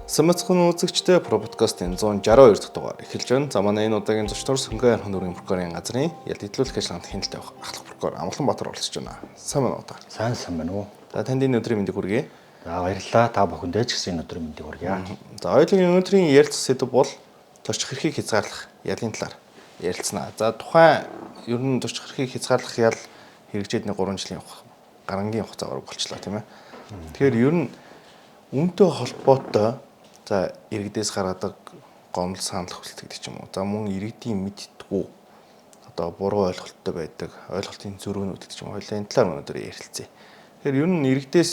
Самцхан үзэгчтэй Про подкастын 162 дахь дугаар эхэлж байна. За манай энэ удаагийн зочдоор Сүнхэ архын дүүргийн прокурорын газрын ял хөдлөх ажиллагаанд хяналттай байх ахлах прокурор Амгалан Баатар оролцож байна. Сайн байна уу та? Сайн байна уу? За танд энэ өдрийн мэндийг хүргэе. За баярлалаа. Та бүхэндээ ч гэсэн энэ өдрийн мэндийг хүргье. За хоёулын өнөөдрийн ярилцах сэдэв бол зорчих эрхийг хязгаарлах ялын талаар ярилцсанаа. За тухайн ер нь зорчих эрхийг хязгаарлах ял хэрэгжээд нэг 3 жилийн гарангийн хугацаагаар болчлоо тийм ээ. Тэгэхээр ер нь үүнтэй холбоотой за иргэдээс гаргадаг гомдол санал хүсэлт гэдэг ч юм уу. За мөн иргэдийн мэдтгүү одоо буруу ойлголттой байдаг ойлголтын зөрүүнүүд гэдэг ч юм уу. Хоёулаа энэ талаар өнөөдөр ярилцъя. Тэгэхээр ер нь иргэдээс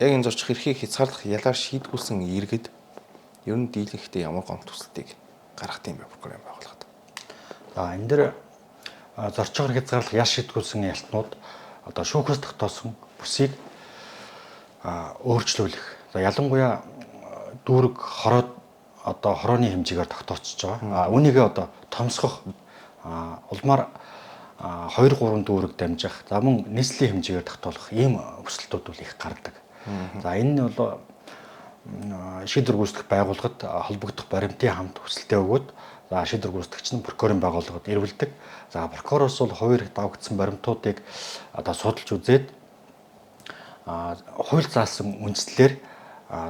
яг энэ зорчих эрхийг хязгаарлах ялаар шийдгүүлсэн иргэд ер нь дийлэнхдээ ямар гомдол хүсэлтийг гаргах юм бэ прокурорын байгууллагад. За энэ дэр зорчих эрхийг хязгаарлах ял шийдгүүлсэн ялтнууд одоо шүүхээс тогтоосон бүсийг өөрчлүүлэх. За ялангуяа дүүрэг хороод одоо хорооны хэмжээгээр тогтоочж байгаа. Үүнийгээ одоо томсгох улмаар 2-3 дүүрэг дамжих. За мөн нийслэлийн хэмжээгээр тогтоолох ийм өсөлтүүд бол их гардаг. За энэ нь бол шийдвэр гүйцэтгэх байгууллагад холбогдох баримтын хамт хүсэлтээ өгөөд за шийдвэр гүйцэтгэгч нь прокурорын байгууллагад ирвэлдэг. За прокуроос бол хувийн давагдсан баримтуудыг одоо судалж үзээд хууль заасан үндслээр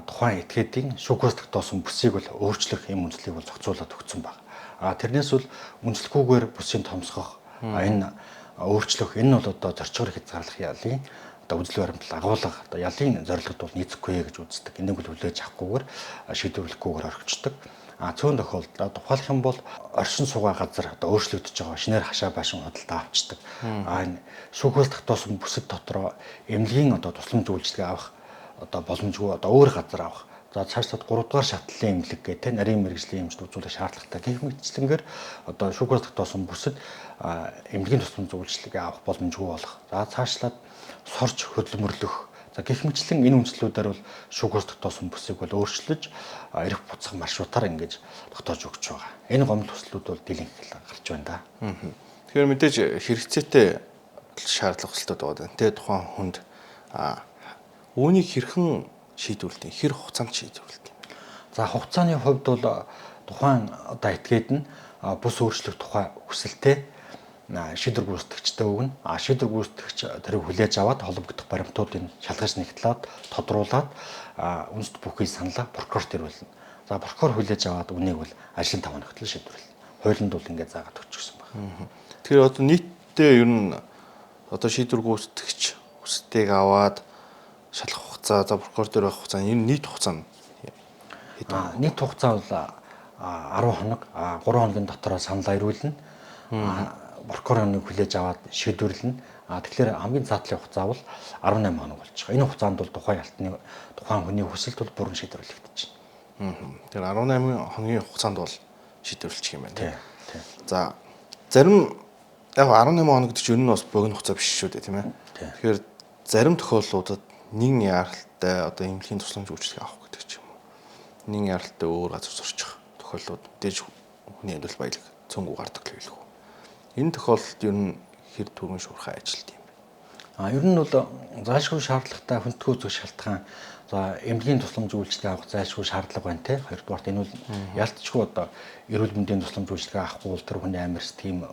тухайн этгээдийн шүүхээс тогтоосон бүсийг бол өөрчлөх юм үндслийг бол зохицуулаад өгсөн баг. Тэрнээс бол үндслэхгүйгээр бүсийг томсгох энэ өөрчлөх энэ бол одоо зорчгоор хязгаарлах ялын одоо үзэл баримтлал агуулга одоо ялын зорилгод бол нийцэхгүй гэж үздэг. Энийг бол хүлээж авахгүйгээр шийдвэрлэхгүйгээр орхичдаг. Цөөн тохиолдолд тухайлах юм бол оршин суугаа газар одоо өөрчлөгдөж байгаа шинээр хашаа байшин худалдаа авчдаг. Энэ шүүхээс тогтоосон бүсэд дотроо эмнэлгийн одоо тусламж үйлчилгээ авах одоо боломжгүй одоо өөр газар авах. За цаашлаад 3 дугаар шатлалын эмнэлэг гэдэг нарийн мэрэгжлийн эмчд үзүүлэх шаардлагатай. Гэх мэтчлэнгээр одоо шүүхээс тогтоосон бүсэд эмнэлгийн тусламж үйлчилгээ авах боломжгүй болох. За цаашлаад сорж хөдөлмөрлөх. За гэх мэтлэн энэ үндслүүдээр бол шүүхээс тогтоосон бүсийг бол өөрчлөж эрх буцах маршрутаар ингэж тогтоож өгч байгаа. Энэ гомдол хүслүүд бол дийлэнх гарч байна да. Тэгэхээр мэдээж хэрэгцээтэй шаардлага хүсэлтүүд байгаа. Тэ тухайн хүнд үүнийг хэрхэн шийдвэрлэдэг, хэр хугацаанд шийдвэрлэдэг юм. За хугацааны хувьд бол тухайн одоо этгээд нь бүс өөрчлөх тухай хүсэлтээ шийдвэр гүйцэтгэгчтэй өгнө. Шийдвэр гүйцэтгэгч тэрийг хүлээж аваад холбогдох баримтуудыг шалгаж нэгтлээд тодруулаад үндэст бүхий саналаа прокурорт ирүүлнэ. За прокурор хүлээж аваад үнийг бол ажлын 5 хоногт л шийдвэрлэнэ. Хуулинд бол ингээд заагаад өгчихсөн байна. Тэгэхээр одоо нийтдээ ер нь одоо шийдвэр гүйцэтгэгч хүсэлтийг аваад шалгах хугацаа, за прокурор дээр байх хугацаа энэ нийт хугацаа нь хэдэн? Нийт хугацаа бол 10 хоног, 3 хоногийн дотор саналаа ирүүлнэ. Прокурорыг хүлээж аваад шийдвэрлэнэ. Тэгэхээр хамгийн цаатлын хугацаа бол 18 хоног болж байгаа. Энэ хугацаанд бол тухайн хүний хүсэлт бол бүрэн шийдвэрлэгдэж байна. Тэгэхээр 18 хоногийн хугацаанд бол шийдвэрлэчих юм байна. Тийм. За зарим яг 18 хоног гэж ер нь бас богино хугацаа биш шүү дээ, тийм ээ. Тэгэхээр зарим тохиолдлуудад нэгэн яаралтай одоо эмнэлгийн тусламж үйлчилгээ авах гэдэг ч юм уу. Нэгэн яаралтай өөр газар зорчих тохиолдлууд дэж хүний амьдрал баялаг цөөнгүү гардаг л байлгүй. Энэ тохиолдолд ер нь хэр түргэн шуурхай ажилт юм бэ? Ер нь бол зайлшгүй шаардлагатай хүндэтгүү үзэх шалтгаан за эмнэлгийн тусламж үйлчилгээ авах зайлшгүй шаардлага байна те. Хоёрдугаарт энэ бол ялцчгүй одоо эрүүл мэндийн тусламж үйлчилгээ авахгүй бол тэр хүний амьдрал тийм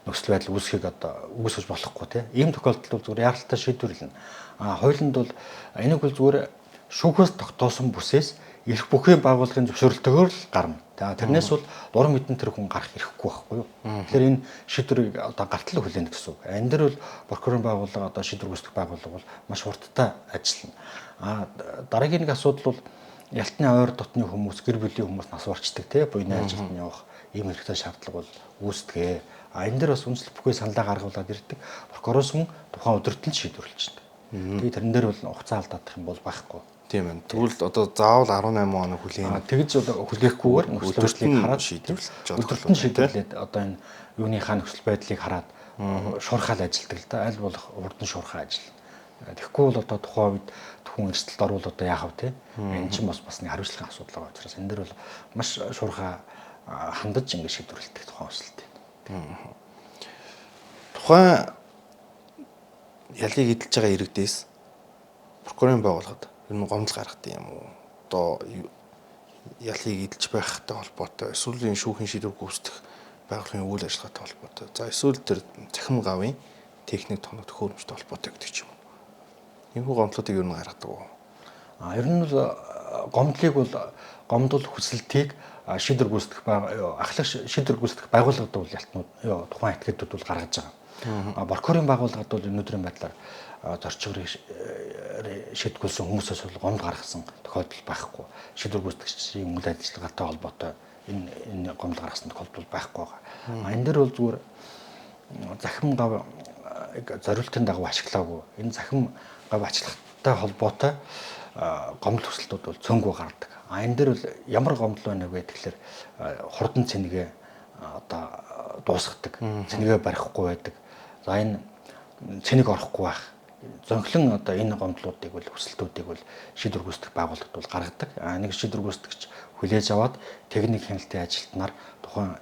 нөхцөл байдал үүсхийг одоо үүсгэж болохгүй те. Ийм тохиолдолд зүгээр яаралтай шийдвэрлэнэ. Хуулинд бол энийг бол зүгээр шүүхээс тогтоосон бүсээс эрх бүхий байгууллагын зөвшөөрлөлтөөр л гарна. Тэрнээс бол дуран мэдэн тэр хүн гарах эрхгүй байхгүй юу. Тэгэхээр энэ шийдвэрийг одоо гартал хүлээнэ гэсэн үг. Энэ дэр бол прокурорын байгууллага одоо шийдвэр гүйцэтгэх байгууллага бол маш хурдтай ажиллана. Дараагийн нэг асуудал бол ялтны ойр дотны хүмүүс, гэр бүлийн хүмүүс нас барчдаг те буйны ажилд нь явах ийм хэрэгтэй шаардлага бол үүсдэг. Энэ дэр бас үндэслэх бүхий саналаа гаргуулад ирдэг. Прокуророос мөн тухайн өдөрт нь шийдвэрлэж байна. Тэгээд тэрэн дээр бол хугацаа алдах юм бол байхгүй. Тийм ээ. Тэгвэл одоо заавал 18 хоног хүлээн. Тэгж одоо хүлээхгүйгээр нөхцөл байдлыг хараад шийдвэрлэж өдөрт нь шийдвэрлээд одоо энэ юуныхаа нөхцөл байдлыг хараад шуурхаал ажилдаг л да. Аль болох урд нь шуурхай ажиллана. Тэгэхгүй бол одоо тухайн үед хүн эрсдэлд орвол одоо яах вэ те? Энэ чинь бас нэг хариуцлагын асуудал байгаа учраас энэ дэр бол маш шуурхай хандаж ингэ шийдвэрлэдэг тухайн өсөлттэй. Тухайн ялыг эдэлж байгаа иргэдээс прокурорын байгууллагад ер нь гомдол гаргадаг юм уу? Одоо ялыг эдэлж байхтай холбоотой эсвэл энэ шүүхийн шийдвэр гүйцэтгэх байгууллагын үйл ажиллагаатай холбоотой. За эсвэл тэр захим гавын техник тоног төхөөрөмжтэй холбоотой гэдэг ч юм уу. Иймэрхүү гомдлуудыг юу н гаргадаг уу? Ер нь бол гомдлыг бол гомдол хүсэлтийг шийдвэр гүйцэтгэх ахлах шийдвэр гүйцэтгэх байгууллагууд бол ялтнууд тухайн этгээдүүд бол гаргаж байгаа. Прокурорын байгууллагад бол өнөөдрийн байдлаар зорчигрыг шийдгүүлсэн хүмүүсээс бол гомд гаргасан тохиолдол байхгүй. Шийдвэр гүйцэтгэгчийн үйл ажиллагаатай холбоотой энэ гомд гаргасан тохиолдол байхгүй байгаа. Энэ дэр бол зүгээр захим гав зориултын дагуу ашиглаагүй. Энэ захим гав ачлахтай холбоотой гомдол хүсэлтүүд бол цөөнгүй гардаг. Энэ дээр бол ямар гомдол байна вэ гэхээр хурдан цэнэгээ одоо дуусгадаг. Цэнэгээ барихгүй байдаг. За энэ цэнийг орохгүй байх. Зөнхлөн одоо энэ гомдлуудыг бол хүсэлтүүдийг бол шийдвэр гүйцэтгэх байгууллагад бол гаргадаг. Нэг шийдвэр гүйцэтгэгч хүлээж аваад техник хяналтын ажилтнаар тухайн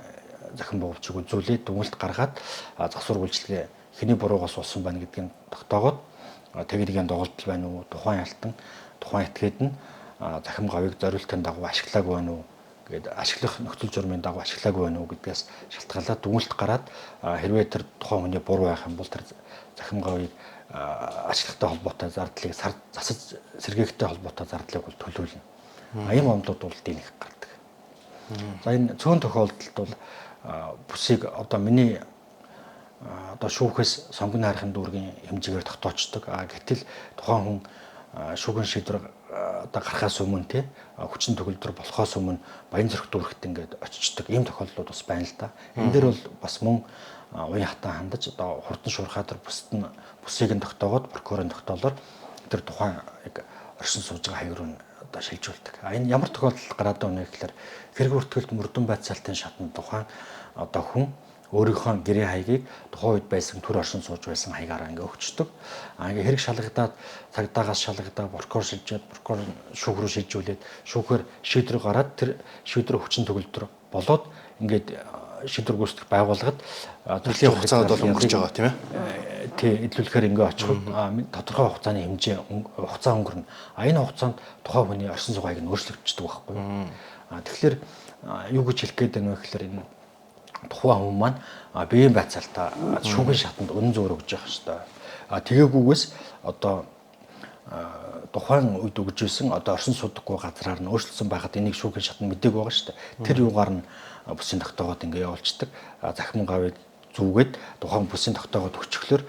захин бовчиг үзүүлээд дүгнэлт гаргаад засвар үйлчилгээ хэний буруугаас болсон байна гэдгийг тогтоогоод техникийн доголдол байна уу, тухайн ялтан тухайн этгээд нь захим гавыг зориултын дагуу ашиглаагүй байна уу гэдэг ашиглах нөхцөл журмын дагуу ашиглаагүй байна уу гэдгээс шалтгаалаад дүгнэлт гараад хэрвээ тэр тухайн хүний буруу байх юм бол тэр захим гавыг ашиглагтай холбоотой зардлыг засаж сэргээхтэй холбоотой зардлыг бол төлөвлөнө. Ийм гомдлууд бол дийлэнх гардаг. За энэ цөөн тохиолдолд бол бүсийг одоо миний одоо шүүхээс сонгоны харахын дүүргийн хэмжээгээр тогтоочдөг. Гэтэл тухайн хүн шүүхийн шийдвэр одоо гарахаас өмнө тий хүчин төгөлдөр болохоос өмнө Баянзүрх дүүрэгт ингээд очичдаг ийм тохиолдлууд бас байна л да. Энэ дээр бол бас мөн уян хатан хандаж одоо хурдан шуурхай төр бусыг нь тогтоогоод прокурорын тогтоолоор тэр тухайн яг оршин сууж байгаа хаяг руу одоо шилжүүлдэг. Энэ ямар тохиолдол гараад байна гэхээр хэрэг бүртгэлд мөрдөн байцаалтын шатнд тухайн одоо хүн өөрийнхөө гэрээ хаягийг тухайн үед байсан төр оршин сууж байсан хаягаараа ингээ өгчдөг. Ингээ хэрэг шалгадаад цагдаагаас шалгадаад прокурор шилжээд прокурор шүүх рүү шилжүүлээд шүүхээр шийдвэр гараад тэр шийдвэр хүчин төгөлдөр болоод ингээд шийдвэр гүйцэтгэх байгууллагад төрлийн хугацаанд бол өнгөрч байгаа тийм ээ. Тий, эдлүүлэхээр ингээ очиход тодорхой хугацааны хэмжээ хугацаа өнгөрнө. Энэ хугацаанд тухайн хүний оршин суугыг нь өөрчлөгдчихдөг байхгүй юу? Тэгэхээр юу гэж хэлэх гээд байна вэ гэхээр энэ тухайн хүн маань биеийн байцаалтаа шүүхийн шатанд үнэн зөвөр өгж явах хэрэгтэй. Тэгээгүйгээс одоо тухайн үед өгж исэн одоо оршин суудаггүй газраар нь өөрчлөсөн байхад энийг шүүхийн шатнд мэдээг байгаа шүү дээ. Тэр юугаар нь бүсийн тогтоогоод ингээ явуулцдаг. Захим гавыг зүгээд тухайн бүсийн тогтоогоод өчгөлөөр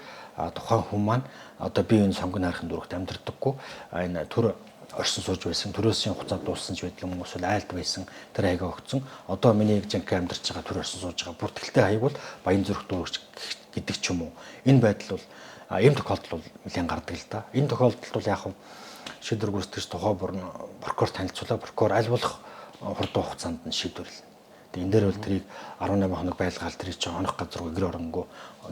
тухайн хүн маань одоо бие биений сонгоны харахын дүүрэгт амьдрдаггүй. Энэ төр оршин сууж байсан, төрөөсийн хугацаа дууссан ч байдаг юм уу, эсвэл айлд байсан тэр хаягаа өгцөн. Одоо миний жинхэнэ амьдарч байгаа төр оршин сууж байгаа бүртгэлтэй хаяг бол Баянзүрх дүүрэгч гэдэг ч юм уу. Энэ байдал бол ийм тохиолдол бол нэлээд гардаг л да. Энэ тохиолдолд бол яг хав шийдвэр гүйцэтгэгч тухай прокурор танилцуулаад прокурор аль болох хурдан хугацаанд нь шийдвэрлэнэ. Тэгээ энэ дээр бол тэрийг 18 хоног байлгаал тэрийг чи хонох газар гэр оронгүй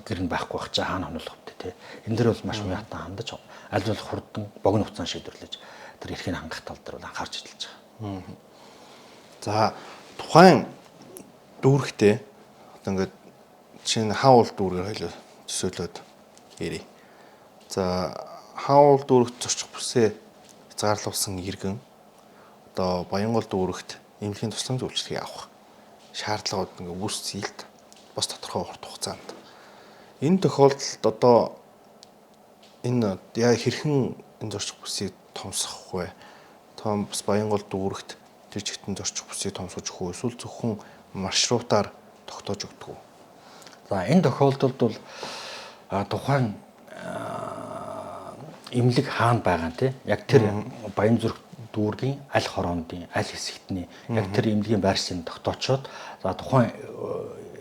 гэр нь байхгүй байх чи хаана хонолох вэ те. Энэ дээр бол маш уяатан хандаж аль болох хурдан богино хугацаанд шийдвэрлэж тэр эрхийг хангах тал дээр бол анхаарч ажиллаж байгаа. За тухайн дүүрэгтээ одоо ингээд чинь хаул дүүргээр хоёлоо төсөөлөд ирээ. За хаул дүүрэгт зорчих бүсээ хязгаарлуулсан иргэн одоо Баянгол дүүрэгт эмнэлгийн тусламж үйлчилгээг авах шаардлагууд ингээ үүсцээ л бас тодорхой урт хугацаанд. Энэ тохиолдолд одоо энэ яа хэрхэн энэ зорчих бүсийг томсох вэ? Том бас Баянгол дүүрэгт тэр чигтэн зорчих бүсийг томсгож өгөх үү? Эсвэл зөвхөн маршрутаар тогтоож өгдөг үү? За энэ тохиолдолд бол тухайн эмнэлэг хаана байгаа те яг тэр Баянзүрх дүүргийн аль хороондын аль хэсэгтний яг тэр эмнэлгийн байршин тогтоочоод за тухайн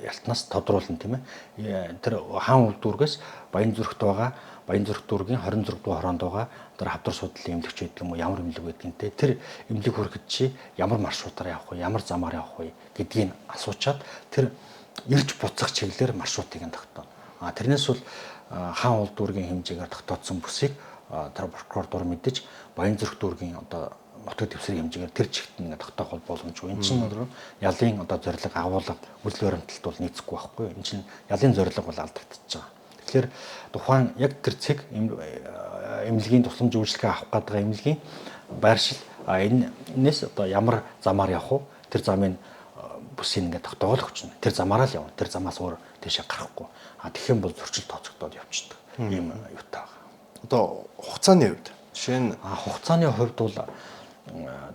ялтнаас тодруулна тийм ээ. Тэр хаан үл дүүргээс Баянзүрхт байгаа Баянзүрх дүүргийн 26 дугаар хороонд байгаа тэр хавдар судлалын эмнэлэгч гэдэг юм уу ямар эмнэлэг байдгийг те тэр эмнэлэг хүрэхэд чи ямар маршрутаар явах вэ ямар замаар явах вэ гэдгийг асуучаад тэр ирж буцах чиглэлээр маршрутыг нь тогтооно. Тэрнээс бол хаан уул дүүргийн хэмжээгээр тогтоодсон бүсийг тэр прокурор дур мэдэж Баянзүрх дүүргийн одоо нутаг дэвсгэрийн хэмжээгээр тэр чигт нь тогтоох бол боломжгүй. Энэ чинь ялын одоо зорилго агуулга үйл баримталт бол нийцэхгүй байхгүй. Энэ чинь ялын зорилго бол алдагдчихж байгаа. Тэгэхээр тухайн яг тэр цэг эмнэлгийн тусламж үйлчилгээ авах гэдэг эмнэлгийн байршил энэс одоо ямар замаар явах вэ? Тэр замын бүсийг ингээд тогтоогол өгчнө. Тэр замаараа л явна. Тэр замаас өөр тийшээ гарахгүй. Тэгэх юм бол зөрчил тооцогдоод явчихдаг. Ийм юутай байгаа. Одоо хугацааны хувьд жишээ нь хугацааны хувьд бол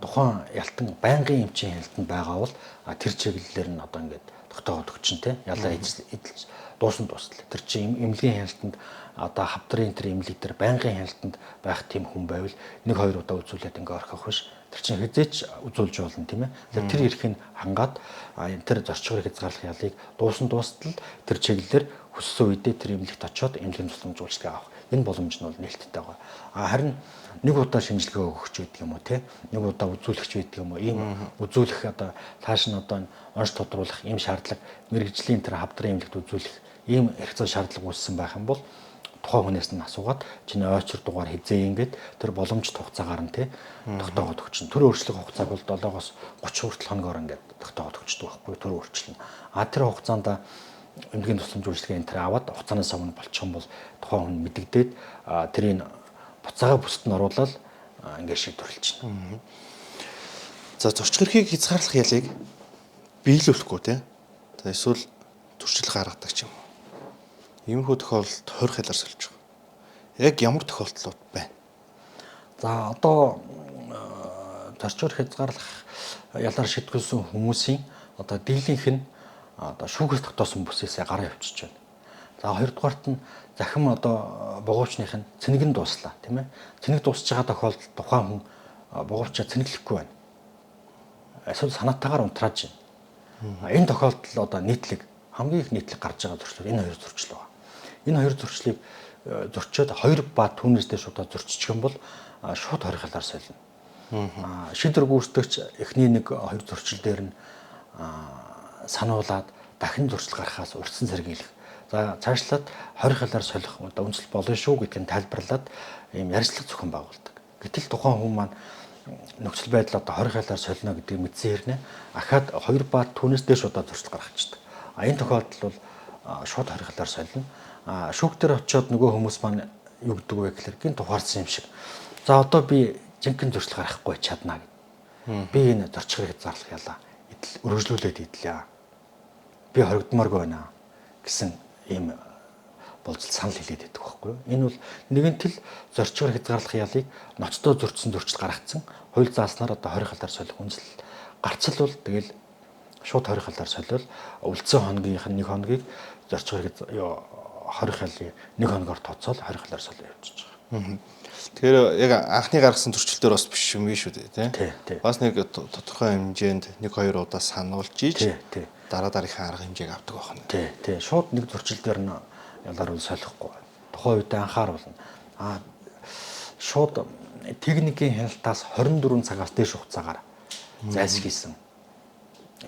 тухайн ялтан байнгын эмчийн ялтанд байгаа бол тэр чиглэлээр нь одоо ингээд тогтоогод өгчин те ялаа эдэлж дуусан дуустал. Тэр чинь эмнэлгийн ялтанд одоо хавдрын тэр эмнэлэг дээр байнгын ялтанд байх тийм хүн байвал 1-2 удаа үзүүлээд ингээд орхих биш. Тэр чинь хязээч үзүүлж болно тийм ээ. Тэр эрхийг хангаад тэр зорчгоор хязгаарлах ялыг дуусан дуустал тэр чиглэлээр хүссэн үедээ тэр эмнэлэгт очиод эмнэлгийн тусламж үйлчлэгээ авах. Энэ боломж нь бол нээлттэй байгаа. Харин нэг удаа шинжилгээ өгөх ч гэдэг юм уу те нэг удаа үзүүлэх ч гэдэг юм уу ийм үзүүлэх одоо цааш нь одоо онц тодруулах ийм шаардлага мэрэгжлийн тэр хавдрын эмнэлэгт үзүүлэх ийм хэрэгцээ шаардлага үүссэн байх юм бол тухайн хүнээс нь асуугаад чиний ойчир дугаар хизээ ингээд тэр боломжит хугацаагаар нь те тогтоогод өгчин. Тэр өөрчлөх хугацааг бол 7-оос 30 хүртэл хоногоор ингээд тогтоогод өгчдөг байхгүй тэр өөрчлөн. Тэр хугацаанд эмнэлгийн тусламж үйлчилгээ энэ төр аваад хугацаанаас өмнө болчих юм бол тухайн хүн мэдэгдээд тэрийг буцаага бүсэд нь оруулаад ингээд шийдвэрлэж байна. За зорчих эрхийг хязгаарлах ялыг биелүүлэхгүй те. За эсвэл зөрчил гаргадаг ч юм уу. Иймэрхүү тохиолдолд хорих ялаар сольж байгаа. Яг ямар тохиолдлууд байна? За одоо зорчоор хязгаарлах ялаар шийтгүүлсэн хүмүүсийн одоо дийлэнх нь одоо шүүхээс тогтоосон бүсээсээ гараа явчихж байна. За хоёрдугаарт нь захим одоо бугуучных нь цэнэг нь дууслаа тийм ээ. Цэнэг дуусч байгаа тохиолдолд тухайн хүн бугуучаа цэнэглэхгүй байна. Эсвэл санаатаагаар унтрааж байна. Энэ тохиолдол одоо нийтлэг хамгийн их нийтлэг гарч байгаа зөрчлөл энэ хоёр зөрчил байна. Энэ хоёр зөрчлийг зөрчөөд 2 ба түүнээс дэш удаа зөрчиж юм бол шууд хорих ялаар солино. Шийдвэр гүйцэтгэгч эхний 1-2 зөрчил дээр нь сануулад дахин зөрчил гаргахаас урьдчилан сэргийлэх. За цаашлаад хорих ялаар солих одоо үндэслэл болно шүү гэдгийг тайлбарлаад ийм ярьцлага зохион байгуулдаг. Гэтэл тухайн хүн маань нөхцөл байдал одоо хорих ялаар солино гэдгийг мэдсэн хэрнээ ахаад 2 ба түүнээс дэш удаа зөрчил гаргацдаг. Энэ тохиолдол бол шууд хорих ялаар солино. Шүүх дээр очиод нөгөө хүмүүс маань юу гэдэг вэ гэхээр гин тухаарсан юм шиг. За одоо би жинхэнэ зөрчил гаргахгүй чадна гэд. Би энэ зорчих хэрэг зарлах ялаа өргөжлүүлээд идлээ. Би хоригдмааргүй байна гэсэн ийм болцол санал хэлээд байдаг байхгүй юу. Энэ бол нэгэнт л зорчгоор хязгаарлах ялыг ноцтой зөрчсөн зөрчил гаргацсан. Хууль зааснаар одоо хорих ялаар солих үндэслэл гарцал бол тэгэл шууд хорих ялаар солиол үлдсэн хоногийнх нь 1 хоногийг зорчгоор хорих ялыг 1 хоногоор тооцоол хорих ялаар солио явуулчих. Тэгэхээр яг анхны гаргасан зөрчилдөр бас биш юм биш үү те. Бас нэг тодорхой хэмжээнд 1-2 удаа сануулж ийж дараа дараагийн арга хэмжээг авдаг байна. Тий. Шууд нэг зөрчил дээр нь ялаар үл солихгүй. Тухайн үед анхааруулна. Шууд техникийн хяналтаас 24 цагаас дээш хугацаагаар зайлсхийсэн.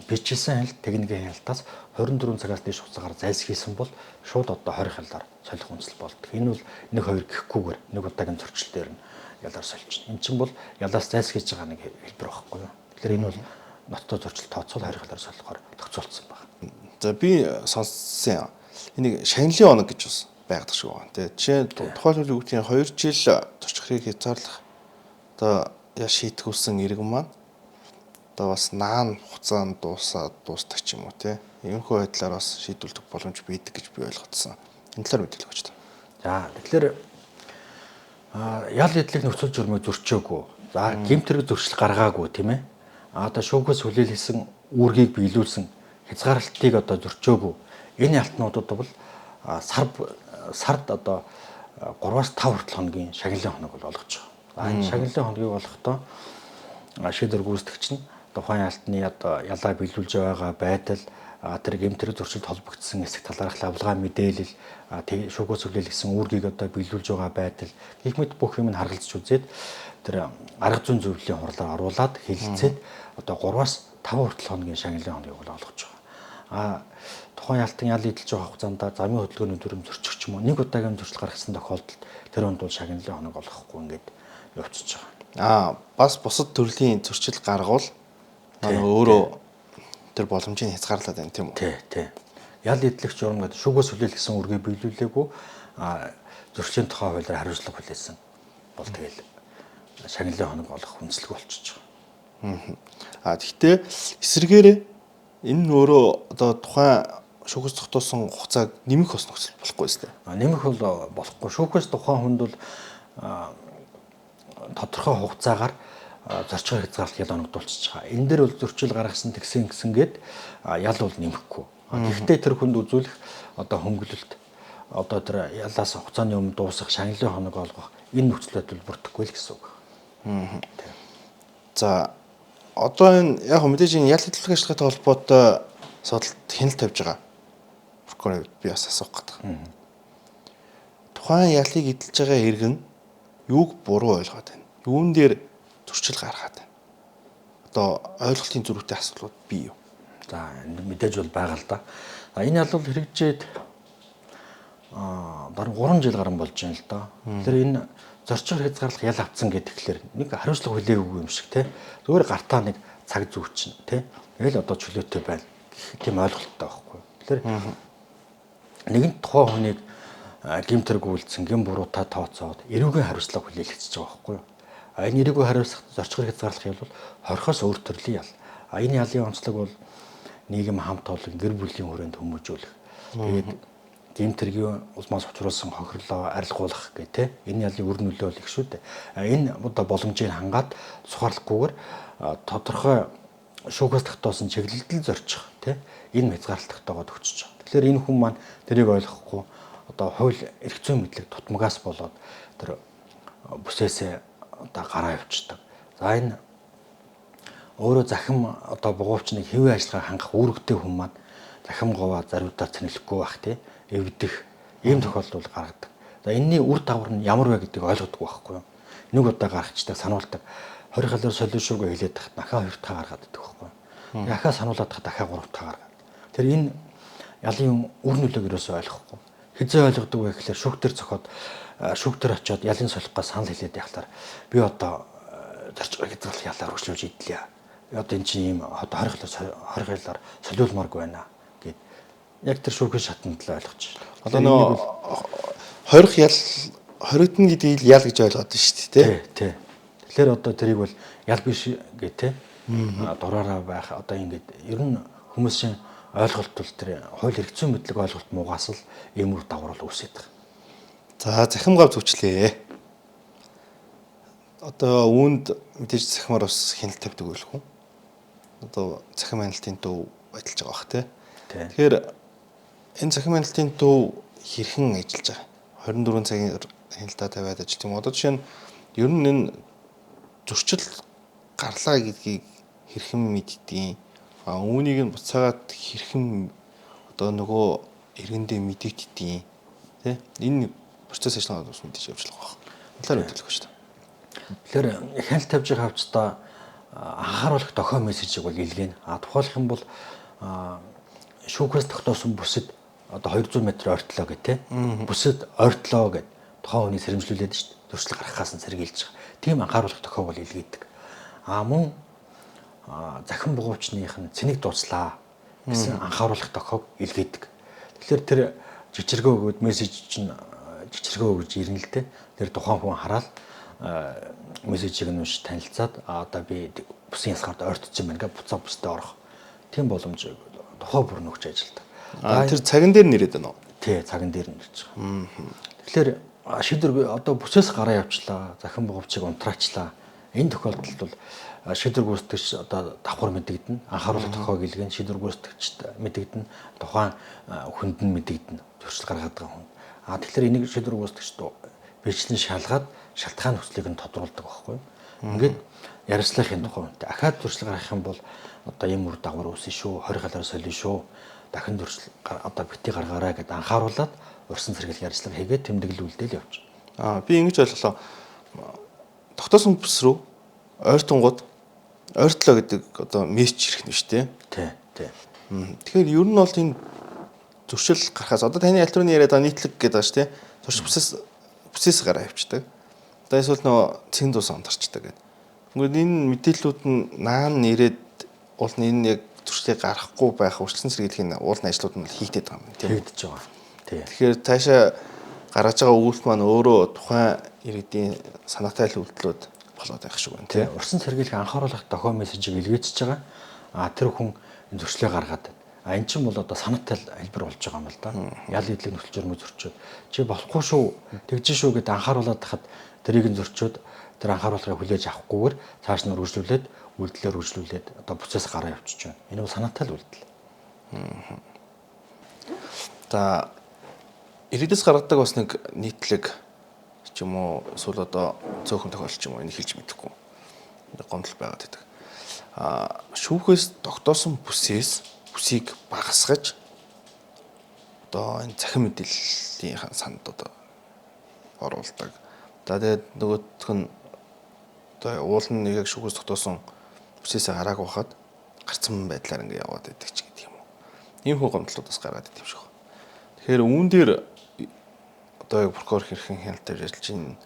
Бичсэн хяналт техникийн хяналтаас 24 цагаас дээш хугацаагаар зайлсхийсэн бол шууд одоо хорих ялаар солих үндэслэл болдог. Энэ бол 1-2 гэхгүйгээр нэг удаагийн зөрчил дээр нь ялаар сольчихно. Эн чинь бол ялаас зайлсхийж байгаа нэг хэлбэр байхгүй юу. Тэгэхээр энэ бол ноцтой зөрчил тооцоол хорих ялаар солихоор тогтцоолсон байна. За би сонссон энийг шагналын оног гэж бас байдаг шүү байна. Тэгээ жишээ тухайлбал юу гэдгийг 2 жил зорчих хэрэг хязгаарлах одоо шийтгүүлсэн иргэн маань одоо бас наан хугацаанд дуустдаг ч юм уу те. Иймэрхүү байдлаар бас шийдвэрлэх боломж байдаг гэж би ойлгоцсон. Энэ талаар мэдээлэл өгч та. За тэгэхээр ял эдлэг нөхцөл журмыг зөрчөөгүй. За гэмт хэрэг зөрчил гаргаагүй тийм ээ. Одоо шүүхээс хүлээлгэсэн үүргийг биелүүлсэн хязгаарлалтыг одоо зөрчөөгүй. Энэ ялтнуудад бол сард одоо 3-5 хүртэл хоногийн шагналын хоног бол олгож байгаа. Энэ шагналын хоногийг олохдоо шийдвэр гүйцэтгэгч нь тухайн ялтны одоо ялаа биелүүлж байгаа байдал тэр гэмтрэг зөрчилд холбогдсон эсэх талаарх лавлгаа мэдээлэл шүүхээс хүлээлгэсэн үүргийг одоо биелүүлж байгаа байдал гэх мэт бүх юм нь харгалзаж үзээд тэр арга зүйн зөвлөлийн хурлаар оруулаад хэлэлцээд одоо 3-5 хүртэл хоногийн шагналын хоногийг бол олгож байгаа. Тухайн ялтан ял эдэлж байгаа хугацаанд замын хөдөлгөөний дүрм зөрчих ч юм уу нэг удаагийн зөрчил гаргасан тохиолдолд тэр онд бол шагналын хоног олгохгүй ингээд явчихж байгаа. Бас бусад төрлийн зөрчил гаргавал өөрөө тэр боломжийг хязгаарлаад байна тийм үү? Тий. Ял эдлэгч журам гэдэг шүүгээс хүлээлгэсэн үргээ биелүүлээгүй зөрчлийн тухай хуулиар хариуцлага хүлээсэн бол тэгэл шагналын хоног болох хүнслэг болчихж байгаа. Гэхдээ эсрэгээр энэ нь өөрөө одоо тухайн шүүхээс тогтоосон хугацааг нэмэх бас нөхцөл болохгүй шүү дээ. Нэмэх бол болохгүй. Шүүхээс тухайн хүнд бол тодорхой хугацаагаар зорчгоор хязгаарлалт ял оногдуулчихж байгаа. Энэ дээр бол зөрчил гаргасан гэсэнгээд ял бол нэмэхгүй. Гэхдээ тэр хүнд үзүүлэх одоо хөнгөлөлт одоо тэр ялаас хугацааны өмнө дуусах шагналын хоног олгох энэ нөхцөл байдал бүрдэхгүй л гэсэн үг. За одоо энэ яг мэдээж энэ ял хөдөлгөөний ажиллагаатай холбоотой судалт хяналт тавьж байгаа. Прокурор би бас асуух гэдэг. Тухайн ялыг эдэлж байгаа иргэн юуг буруу ойлгоод байна? Юун дээр зөрчил гаргаад байна? Одоо ойлголтын зөрүүтэй асуудлууд бий юу? За энэ мэдээж бол байгаа л да. Энэ ял бол хэрэгжээд баруун 3 жил гарсан болж байна л да. Тэр энэ зорчгоор хязгаарлах ял авцсан гэхэлэр нэг хариуцлага хүлээгээгүй юм шиг те. Зүгээр гартаа нэг цаг зүүчин те. Тэгэл одоо чөлөөтэй байна. Тийм ойлголттой байхгүй. Тэгэхээр нэгэн тухайн хүнийг гэмтэрэг үйлдсэн гэм буруутай тооцоод эрүүгийн хариуцлага хүлээлгэж байгаа байхгүй юу? Энэ эрүүгийн хариуцлага зорчгоор хязгаарлах ял бол хорхоос өөр төрлийн ял. Энэ ялын онцлог бол нийгэм хамт олон гэр бүлийн хүрээнд хүмүүжүүлэх. Тэгээд гэмтэргийн улмаас учруулсан хохирлоо арилгуулах гэх те. Энэ ялын үр нөлөө бол их шүү дээ. Энэ одоо боломжийг хангаад сухарлахгүйгээр тодорхой шүүхээс тогтоосон чиглэлдэл зорчих те. Энэ хязгаарлалтайгаа төгсөж байгаа. Тэгэхээр энэ хүн маань тэрийг ойлгохгүй одоо хууль эрх зүйн мэдлэг тутамгаас болоод тэр бүсээсээ одоо гараа явчихдаг. За энэ өөрөө захим одоо бугуувчныг хэвийн ажиллагаа хангах үүрэгтэй хүн маань захим говаа зариудаар цэнэглэхгүй байх тий эвдэх ийм тохиолдол гаргадаг. За энэний үр дагавар нь ямар вэ гэдгийг ойлгодог байхгүй юу? Нэг удаа гаргачдаг сануулдаг 20 халаар солиушуугаа хэлээд тахт дахиад 2 дахь гаргаад идэх байхгүй юу? Дахиад сануулаад тахт дахиад 3 дахь гаргаад. Тэр энэ ялын үр нөлөөг ерөөсөй ойлгохгүй. Хизээ ойлгодог вэ гэхээр шүүхтэр зохиод шүүхтэр очиод ялын солихгоо санал хэлээд яхахлаар би одоо зорчгоор хязгаарлах ялаар өргөжлөж идлээ. Би одоо эн чинь ийм одоо 20 халаар солиулмааргүй байна гэд яг тэр шүүхийн шатанд л ойлгож байна. Одоо нөгөө 20 ял хоригдно гэдгийг ял гэж ойлгоод байна шүү дээ тий. Тэгэхээр одоо тэрийг бол ял биш гэ те дураараа байх одоо ингэж ер нь хүмүүсийн ойлголт бол тэр хууль эрх зүйн мэдлэг ойлголт муугаас л ийм үр дагавар үүсээд байгаа. За захим гав зөвчлээ. Одоо үүнд мэдээж захимаар бас хяналт тавьдаг байлгүй юу? Одоо захим хяналтын төв ажиллаж байгаа бах тий. Тэгэхээр энэ захим хяналтын төв хэрхэн ажиллаж байгаа? 24 цагийн хяналтаа тавиад ажиллаж юм. Одоо жишээ нь ер нь энэ зөрчил гарлаа гэдгийг хэрхэн мэддэг? Үүнийг нь буцаагаад хэрхэн одоо нөгөө иргэндээ мэдэгддэг тий. Энэ процесс ажиллагаа бас мэдээж явж байгаа байна. Талаар мэдээлэх шүү дээ. Тэгэхээр хяналт тавьж байгаа хавцдаа анхааруулах дохой мессежийг бол илгээнэ. Тухайлх юм бол шүүхээс тогтоосон бүсэд одоо 200 м ойртлоо гэх те. Бүсэд ойртлоо гэд тухайн хүний сэрэмжлүүлээд шүү дээ. Зөрчил гаргахаас нь сэргийлж байгаа. Тийм анхааруулах дохой бол илгээдэг. Мөн захин бугуучных нь цэник дууслаа гэсэн анхааруулах дохойг илгээдэг. Тэгэхээр тэр жижигргөө өгөөд мессеж чинь жижигргөө өгж ирнэ л те. Тэр тухайн хүн хараад мессежийг нь уншиж танилцаад одоо би бүсийн ялгаарт ойртсон байна гэж буцаа бүсдээ орох. Тийм боломж тухай бүр нөгч ажилтдаг. Тэр цаган дээр нэрээд байна уу? Тий, цаган дээр нэрж байгаа. Тэгэхээр шийдвэр одоо бүсээс гараа явчлаа, захин бугуучийг унтраачлаа. Энэ тохиолдолд бол шийдвэр гүйцэтгэгч одоо давхар мэдэгдэнэ, анхааруулах дохойг илгээн шийдвэр гүйцэтгэгчд мэдэгдэнэ, тухайн хүнд нь мэдэгдэнэ, зөрчил гаргаад байгаа хүн. Тэгэхээр энийг шийдвэр гүйцэтгэгчд бичлэн шалгаад шалтгаан нөхцөлийг нь тодруулдаг байхгүй юу? Ингээд ярилцлагын тухай үнэтэй. Ахаад зөрчил гаргах юм бол одоо ийм үр дагавар үүснэ шүү, 20 халаар солино шүү. Дахин зөрчил одоо бити гаргаарай гэдээ анхааруулад урьдчилан сэргийлэх ярилцлага хийгээд тэмдэглүүлдэл явж. Би ингэж ойлголоо. Тогтоосон бүс рүү ойртонгууд ойртлоо гэдэг одоо мессеж ирэх нь шүү дээ. Тий. Тэгэхээр ер нь бол энэ зөрчил гарахаас одоо таны аль түрүүний яриад байгаа нийтлэг гэдэг байгаа шүү дээ. Зөрчил бүсээс гараа явчихдаг. Одоо эсвэл нөө цэн дуус ондарчдаг гэдэг. Ингээд энэ мэдээллүүд нь наан нэрээд уул энэ яг зөрчлийг гаргахгүй байх урьдчилан сэргийлэхийн уулын ажлууд нь хийгдээд байгаа юм тийм хийгдэж байгаа. Тий. Тэгэхээр таашаа гаргаж байгаа үйлс маань өөрөө тухайн иргэдийн санаатай л үйлдэлүүд болоод байх шиг байна тий. тий. Урсан сэргийлэх анхааруулах дохио мессежийг илгээчихэж байгаа. Тэр хүн энэ зөрчлөө гаргаад байна. Энэ чинь бол одоо санаатай хэлбэр болж байгаа юм л да. Ял идэлэг нөхцөл журмыг зөрчөөд чи болохгүй шүү, тэгж шүү гэдээ анхааруулаад тахад тэрийг нь зөрчөөд тэр анхааруулгыг хүлээж авахгүйгээр цааш нь үргэлжлүүлээд үйлдэлээр үргэлжлүүлээд одоо процесс гараа явуулчих байна. Энэ бол санаатай л үйлдэл. За ирээдүйс гаргадаг бас нэг нийтлэг ч юм уу эсвэл одоо цөөхөн тохиолдол ч юм уу энийг хэлж мэдэхгүй. Гомдол байгаад байдаг. Шүүхээс тогтоосон бүсийг багасгаж одоо энэ цахим мэдээллийн санд одоо оруулдаг. За тэгээд нөгөөх нь одоо уул нь яг шүүхээс тогтоосон бүсээсээ гараагүй хахад гарцсан байдлаар ингэ яваад байдаг ч гэдэг юм уу. Ийм хүү гомдлуудаас гараад идэв шиг. Тэгэхээр үүн дээр одоо яг прокурор хэрхэн хяналтаар ажиллаж байна.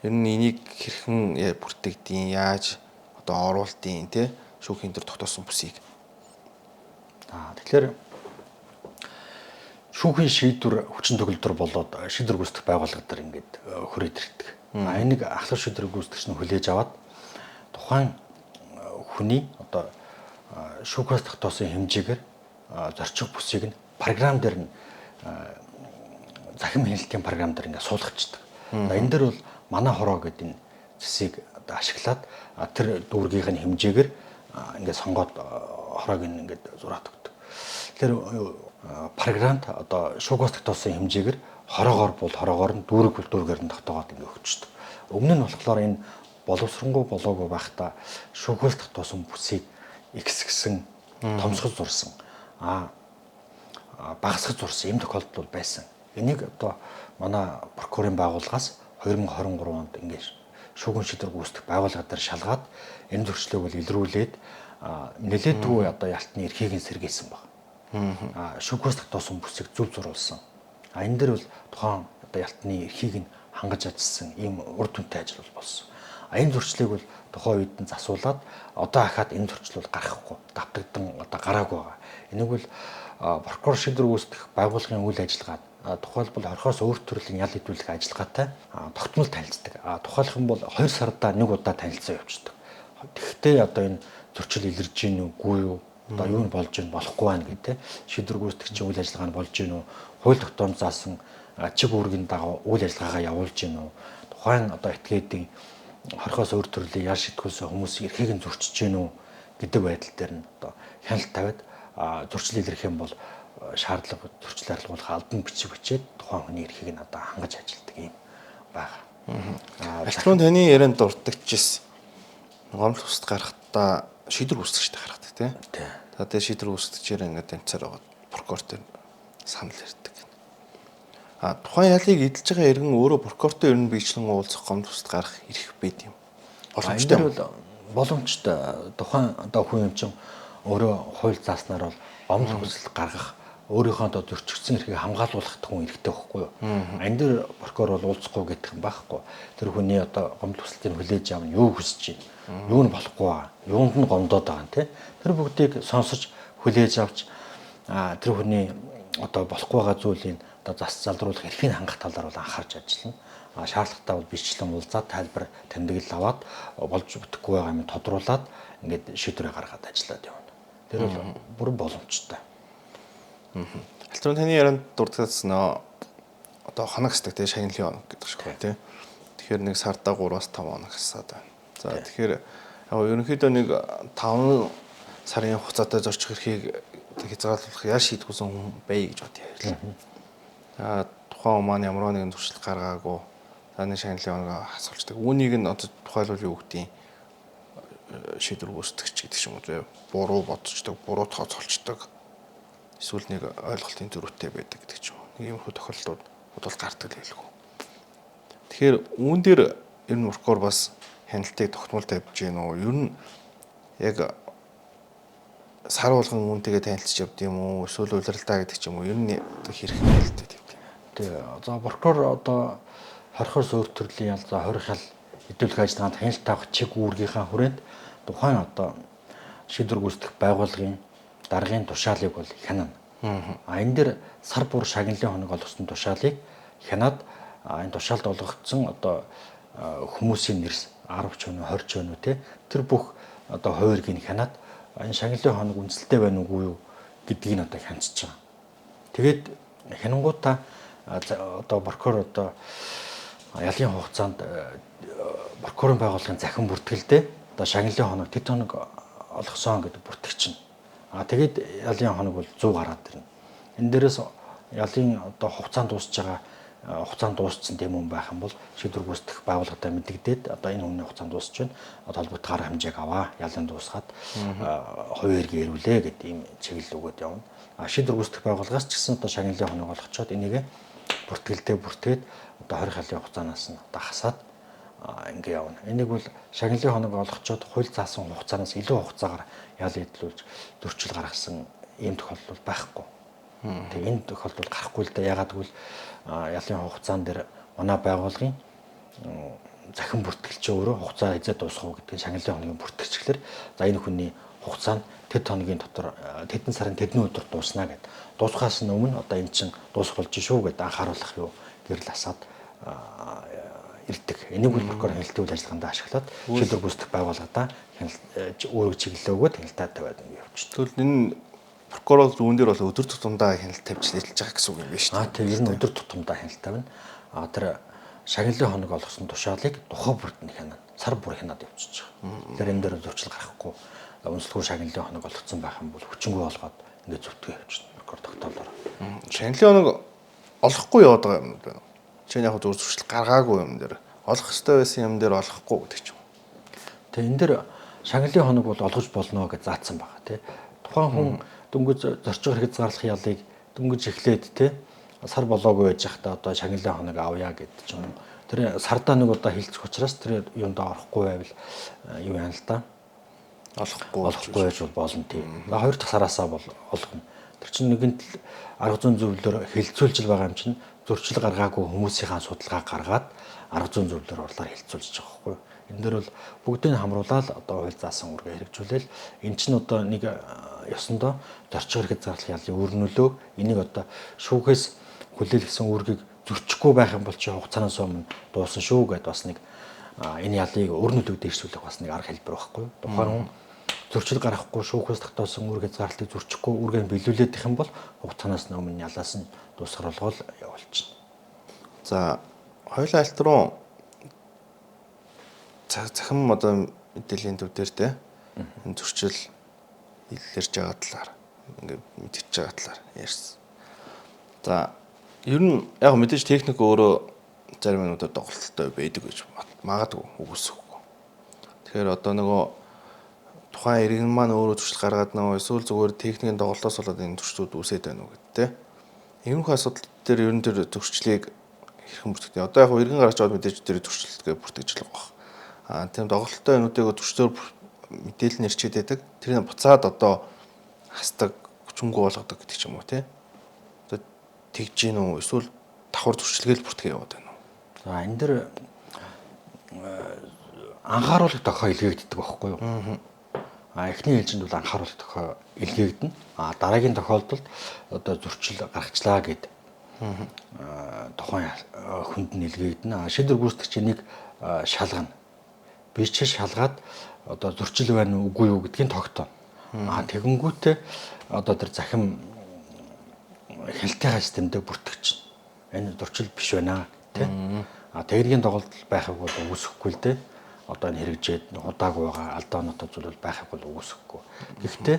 Ер нь энийг хэрхэн бүртгэдیں, яаж одоо оруулдیں те шүүхийн дээр тогтоосон бүсийг. Тэгэхээр шүүхийн шийдвэр хүчин төгөлдөр болоод шийдвэр гүйцэтгэх байгууллага дээр ингээд хүрээд ирдэг. Энийг ахлах шийдвэр гүйцэтгэгч нь хүлээж аваад тухайн хүний одоо шүүхээс тогтоосон хэмжээгээр зорчих бүсийг нь програм дээр нь захим хяналтын програм дээр ингээд суулгачдаг. Энэ дээр бол манай хороо гэдэг энэ зэсийг одоо ашиглаад тэр дүүргийнх нь хэмжээгээр ингээд сонгоод хороог ингээд зураад өгдөг. Тэгэхээр програмд одоо шүүхээс тогтоосон хэмжээгээр хороогоор нь дүүргээр нь тогтоогоод ингээд өгчдөг. Өмнө нь болохоор энэ боловсронгуй болоогүй байхдаа шүүхээс тогтоосон бүсийг ихсгсэн, томсгож зурсан, багасгаж зурсан юм тохиолдол байсан. Энийг одоо манай прокурорын байгууллагаас 2023 онд ингээд шүүхийн шийдвэр гүйцэтгэх байгууллага дээр шалгаад энэ зөрчлөөг бол илрүүлээд нэлээдгүй одоо ялтны эрхийг нь сэргээсэн баг. Шүүхээс тогтоосон бүсийг зөв зурулсан. Энэ дээр бол тухайн одоо ялтны эрхийг нь хангаж ажилласан ийм үр дүнтэй ажил болсон. Энэ зөрчлийг бол тухайн үед нь засуулаад одоо хахад энэ зөрчил бол гарахгүй, давтагдан одоо гараагүй байгаа. Энийг бол прокурор шийдвэр гүйцэтгэх байгууллагын үйл ажиллагаа тухайлбал орхиос өөр төрлийн ял хөдлөх ажиллагаатай тогтмол танилцдаг. Тухайлх нь бол 2 сардаа нэг удаа танилцаа явуулдаг. Тэгэхдээ одоо энэ зөрчил илэрж гин үгүй юу? Одоо юу нь болж гин болохгүй байна гэдэг шийдвэр гүйцэтгэгчийн үйл ажиллагаа нь болж гин үү? Хууль тогтоомж заасан чиг үүргийн дагуу үйл ажиллагаагаа явуулж гин үү? Тухайн одоо этгээдийн орхиос өөр төрлийн ял шийдвэрсэн хүмүүсийн эрхийг нь зөрчиж гин үү гэдэг байдал дээр нь одоо хяналт тавиад зөрчил илэрх юм бол шаардлага зөрчил арилгуулах албан бичиг бичээд тухайн хүний эрхийг нь одоо хангаж ажилтдаг юм байна. Альтрон таны ярианд дурддагчээс гомдол устд гарахдаа шийдвэр гүйцэтгэжтэй гаргадаг тийм. Тэгээд шийдвэр гүйцэтгэжээр ингээд тэнцээр байгаа прокурор санал ярьдаг. Тухайн ялыг эдэлж байгаа иргэн өөрөө прокурортой ер нь биечлэн уулзах гомдол устд гарах эрх байд юм. Боломжтой бол боломжтой. Тухайн одоо хүн юм чинь өөрөө хууль зааснаар бол гомдол хүсэл гаргах өөрийнхөө одоо зөрчигдсөн эрхийг хамгаалуулах хүн эрхтэй байхгүй юу? Энэ дээр прокурор бол уулзахгүй гэдэг юм байхгүй. Тэр хүний одоо гомдол хүслийг хүлээж авна, юу хүсэж байна? Юу нь болохгүй аа? Юунд нь гомдоод байгаа юм те? Тэр бүгдийг сонсож хүлээж авч тэр хүний одоо болохгүй байгаа зүйлийг одоо зас залруулах эрхийг хангах талаар бол анхаарч ажиллана. Шаардлагатай бол бичлэн уулзаад тайлбар тэмдэглэл аваад болж бүтэхгүй байгаа юм тодруулаад ингээд шийдвэрээ гаргаад ажиллаад явна. Тэр бол бүрэн боломжтой. Альтрон таны ярианд дурдсан одоо хоног хэсэг тий шагналын хоног гэдэг шиг байна тий. Тэгэхээр нэг сардаа 3-5 хоног хасаад байна. За тэгэхээр яг ерөнхийдөө нэг 5 сарын хугацаатай зорчих эрхийг хязгаарлуулах яа шийдгүүлсэн хүн бай гэж бодъё. Тухайн маань ямар нэгэн туршилт гаргаагүй таны шагналын хоног асуулцдаг. Үүнийг нь одоо тухайлбал юу гэдгийг шийдвэр гүйцэтгэгч гэдэг юм уу буруу бодцдог, буруу тооцоолцдог. Эсвэл нэг ойлголтын зөрүүтэй байдаг гэдэг ч юм уу. Нэг иймэрхүү тохиолдлууд бодвол гардаг л хэлэв. Тэгэхээр үүн дээр ер нь прокурор бас хяналтыг тогтмол тавьж гин үү? Ер нь яг сар болгон үүнтэйгээ танилцж явд юм уу? Эсвэл улиралдаа гэдэг ч юм уу? Ер нь хэрэг хяналттай тавьд юм. Тэгээ за прокурор одоо хорхоос өөр төрлийн ял за хорих ял хэдүүлэх ажиллагаанд хяналт авах чиг үүргийнхаа хүрээнд тухайн одоо шийдвэр гүйцэтгэх байгууллагын даргын тушаалыг бол хянана. Энэ дэр сар бүр шагналын хоног олгосон тушаалыг хянаад энэ тушаалд олгогдсон одоо хүмүүсийн нэрс 10 ч вэ 20 ч вэ те тэр бүх одоо хувиргийг хянаад энэ шагналын хоног үнэлэлтэй байна уугүй юу гэдгийг одоо хянчиж байгаа. Тэгээд хянгуудаа одоо прокурор одоо ялын хугацаанд прокурорын байгууллагын захин бүртгэлдээ одоо шагналын хоног тэд хоног олгосон гэдэг бүртгэгчнэ. Тэгээд ялын хоног бол 100 гараад ирнэ. Энэ дээрээс ялын одоо хугацаанд дуусж байгаа хугацаанд дууссан тийм юм байх юм бол шийдвэр гүйцэтгэх байгууллагатай мэдэгдээд одоо энэ өмнө хугацаанд дуусч байна. Толботой гарах хэмжээг аваа. Ялын дуусгаад хувийн эргээ ирүүлээ гэдэг ийм чиглэл өгöd явна. Шийдвэр гүйцэтгэх байгууллагаас ч гэсэн одоо шагналын хоног олгочоод энийг бүртгэлтэй бүртгээд одоо 20 халын хугацаанаас нь одоо хасаад ингэ явна. Энийг бол шагналын хоног олгочоод хууль заасан хугацаанаас илүү хугацаагаар ял эдлүүлж зөрчил гаргасан ийм тохиолдол байхгүй. Тэгээ энэ тохиолдол гарахгүй л да. Ягаад гэвэл ялын хугацаан дээр манай байгууллагын захин бүртгэлч өөрөө хугацаа эзэд дуусах уу гэдгийг шагналын хоногийн бүртгэгчлэр за энэ хүний хугацаа нь тэд хоногийн дотор тэдэн сарын тэдний өдөр дуусна гэд дуусгахаас өмнө одоо эн чинь дуусах болж шүү гэд анхааруулах юу гэрэл асаад ирдэг. Энийг бол прокурор хяналтын үйл ажиллагаанд ашиглаад шийдвэр гүйцэтгэх байгууллагадаа өөрөө чиглэлээ өгөөд хяналтаа тавиад явж. Тэгвэл энэ прокурор зүүн дээр бол өдөр тутамдаа хяналт тавьж ажиллаж байгаа гэсэн үг юм байна шүү дээ. Тийм ер нь өдөр тутамдаа хяналт тавина. Тэр шагналын хоног олгосон тушаалыг тухай бүрд нь хянана. Сар бүр хянаад явчихж байгаа. Тэгэхээр энэ дээр зөрчил гарахгүй үнэлэхгүй шагналын хоног олгосон байх юм бол хүчингүй болгоод ингээд зөвтгөө явчихна. Прокурор тогтоолоор. Шагналын хоног олохгүй яваад байгаа юм байна. Чинь яг зөв зөрчил гаргаагүй юм дээр олох ёстой байсан юм дээр олохгүй гэдэг ч юм. Тэгээ энэ дээр шагналын хоног бол олгож болно гэж заасан байгаа тий. Тухайн хүн дөнгөж зорчгоор хязгаарлах ялыг дөнгөж эхлээд тий сар болоогүй байж захта одоо шагналын хоног авъя гэдэг ч юм. Тэр сардаа нэг удаа хилцэх учраас тэр юунд орохгүй байвал юу яана л да. Олохгүй байж болно тийм. 2 дахь сараасаа бол олгоно. Тэр чинь нэгэнт арга зүйн зөвлөлөөр хилцүүлж байгаа юм чинь зөрчил гаргаагүй хүмүүсийн судалгаа гаргаад арга зүйн зөвлөлөөр орлоор хилцүүлж байгаа байхгүй юу. Энэ дээр бол бүгдийг хамруулаад одоо хууль заасан үргээ хэрэгжүүлээл эн чинь одоо нэг ёсондоо зорчгоор хязгаарлах ялын өрнөлөө энийг одоо шүүхээс хүлээлгэсэн үүргийг зөрчихгүй байх юм бол чи хугацаанаас өмнө дуусан шүү гэдээ бас нэг энэ ялыг өрнөлөө дээшлүүлэх бас нэг арга хэлбэр байхгүй юу. Тухайн хүн зөрчил гаргахгүй шүүхээс тогтоосон үүрэг хязгаарлалтыг зөрчихгүй үүргээ биелүүлээд их юм бол хугацаанаас өмнө ялаас нь дуусгаруулгал явуулчихна. За хоёулаа алт руу захим одоо мэдээллийн төв дээр те энэ зөрчил илэрж байгаа талаар ингээд мэдчихэж байгаа талаар ярьсан. За ер нь яг мэдээж техник өөрөө зарим юмудаар доголдолтой байдаг гэж магадгүй үгүйсэхгүй. Тэгэхээр одоо нөгөө тухайн иргэн маань өөрөө зөрчил гаргаад нөгөө эсвэл зүгээр техникийн доголдолоос болоод энэ зөрчлүүд үүсээд байна уу гэдэг те. Иймэрхүү асуудал дээр ер нь тэр зөрчлийг хэрхэн бүртгэдэг. Одоо яг иргэн гарч аваад мэдээж тэр зөрчилгээ бүртгэж л байгаа. Тийм доголдолтой юмнуудыг зөрчлөөр мэдээлэл нэрчээд байдаг. Тэр нь буцаад одоо хасдаг, хүчнэгүү болгодог гэдэг ч юм уу тий. Одоо тэгж гин үү эсвэл давхар зөрчилгээл бүртгэе яваад байна уу. За энэ дэр анхааруулах тохиол илгээгддэг байхгүй юу? Эхний ээлжинд бол анхааруулах тохиол илгээгдэнэ. Дараагийн тохиолдолд одоо зөрчил гаргачлаа гэд тухайн хүнд нь илгээгдэнэ. Шийдвэр гүйцэтгэгчнийг шалгана. Бичиж шалгаад одоо зөрчил байна уу үгүй юу гэдгийг тогтооно. Тэгэнгүүтээ одоо тэр захим хяналтын системдээ бүртгэж энэ зөрчил биш байна тий. Тэгэргийн тоглолт байхыг бол үүсэхгүй л дээ. Одоо энэ хэрэгжээд удаагүй байгаа алдаа оноотой зүйл байхыг бол үүсэхгүй. Гэхдээ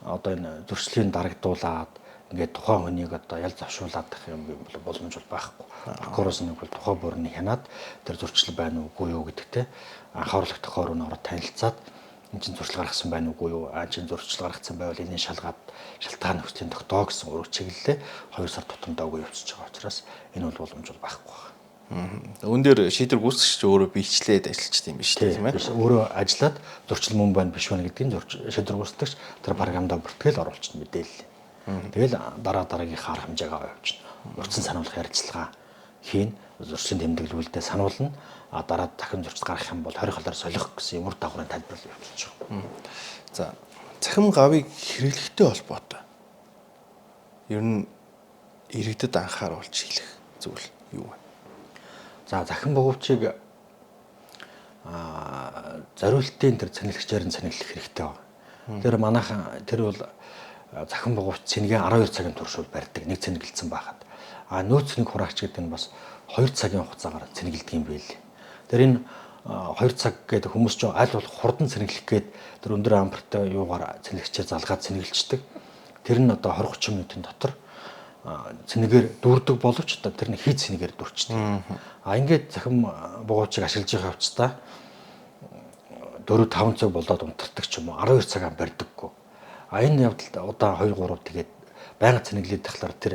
одоо энэ зөрчлийн дарагдуулаад ингээд тухайн хүнийг одоо ял завшуулаад гэх юм бол боломж бол байхгүй. Прокурорс нэг бол тухайн бүрний хянаад тэр зөрчил байна уу үгүй юу гэдэгтэй анхааруулах тохиолдол нь ороод танилцаад энэ чинь зөрчил гаргасан байна уугүй юу чинь зөрчил гаргацсан байвал энийг шалгаад шалтгаан нөхцөлийн тогтоо гэсэн ураг чиглэлээ 2 сар тутамдаа үгүй явуулж байгаа учраас энэ бол боломж бол байхгүй. Үүн дээр шийдвэр гүйцэтгэгч өөрөө бичлээд ажиллаж тийм биш тийм ээ. Өөрөө ажиллаад зөрчил мөн байна биш байна гэдгийг шийдвэр гүйцэтгэгч тэр програмдаа бүртгэл оруулчихна мэдээлэл. Тэгэл дараагийнхаа арга хэмжээг аваа явуулчихна. Урьдчилан сануулгах ярилцлага хийн, зөрчлийн тэмдэглүүлэлтэд сануулна. Дараа дахин зөрчил гаргах юм бол 20 холоор солих гэсэн юм ур дагаврын тайлбарлал явуулж байгаа. За захим гавыг хэрэглэхтэй холбоотой. Ер нь иргэдэд анхааруулж хэлэх зүйл юу вэ? За захин боговчийг зориултын тэр цэнэглэгчээр нь цэнэглэх хэрэгтэй байна. Тэр манайхан тэр бол захин богоовч цэнгээ 12 цагийн турш барьдаг нэг цэнэглэлсэн байхад. Нөөц цэнэг хураагч гэдэг нь бас 2 цагийн хугацаагаар цэнэглэдэг юм байл. Тэр энэ 2 цаг гэдэг хүмүүс ч аль болох хурдан цэнэглэх гээд тэр өндөр ампертай юугаар цэнэглэгчээр залгаад цэнэглэлцдэг. Тэр нь одоо 20-30 минутын дотор цэнэгээр дүүрдэг боловч тэр нь хийц цэнэгээр дүүрчдэг. Ингээд захин богоовчийг ашиглаж байгаа хувцастай 4-5 цаг болоод унтардаг ч юм уу 12 цагаар барьдаггүй. Энэ явдалд удаа 2-3 тэгээд байнга цэнэглээд тахлаар тэр